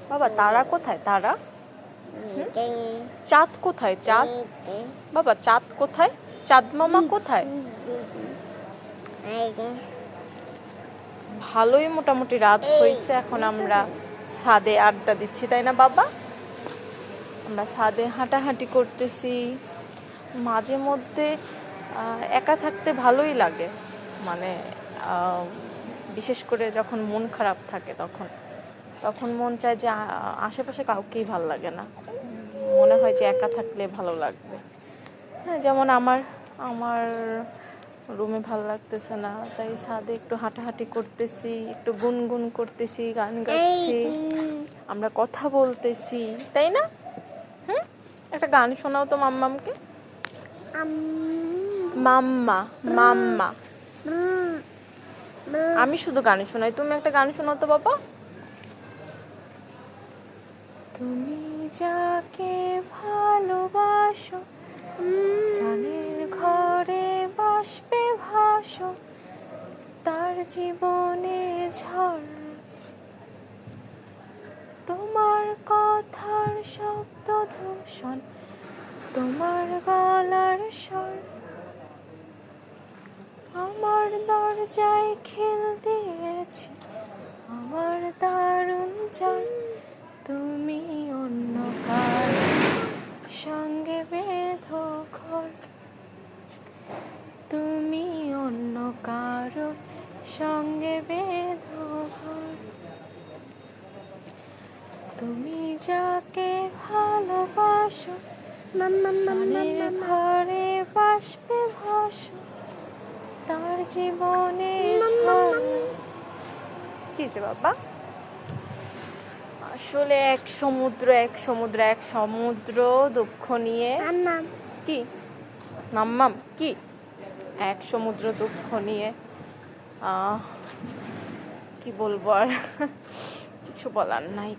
বাবা তারা কোথায়? তারা চাঁদ কোথায়? চাঁদ বাবা চাঁদ কোথায়? চাঁদ মামা কোথায়? ভালোই মোটামুটি রাত হয়েছে, এখন আমরা ছাদে আড্ডা দিচ্ছি, তাই না বাবা? আমরা ছাদে হাঁটাহাঁটি করতেছি। মাঝে মধ্যে একা থাকতে ভালোই লাগে, মানে বিশেষ করে যখন মন খারাপ থাকে তখন মন চায় যে আশেপাশে কাউকেই ভালো লাগে না, মনে হয় যে একা থাকলে ভালো লাগবে। হ্যাঁ, যেমন আমার রুমে ভালো লাগতেছে না, তাই ছাদে একটু হাঁটাহাঁটি করতেছি, একটু গুনগুন করতেছি, গান গাচ্ছি, আমরা কথা বলতেছি, তাই না? একটা গান শোনাও তো মাম্মামকে। মাম্মা মাম্মা আমি শুধু গান শোনাই, তুমি একটা গান শোনাও তো বাবা। তুমি যাকে ভালোবাসো স্নানের ঘরে বাষ্পে ভাসো, তার জীবনে ঝড়, তোমার কথার শব্দ দূষণ, তোমার গলার স্বর, আমার দরজায় খিল দিয়েছি আমার দারুণ ঝড়, তুমি অন্য কারো সঙ্গে বেঁধো ঘর, তুমি অন্য কারো সঙ্গে বেঁধো ঘর, তুমি যাকে ভালোবাসো স্নানের ঘরে বাষ্পে ভাসো, তার জীবনে ঝড়। কি যে বাবা, আসলে এক সমুদ্র দুঃখ নিয়ে কি মাম্মাম কি এক সমুদ্র দুঃখ নিয়ে কি বলবো আর, কিছু বলার নাই।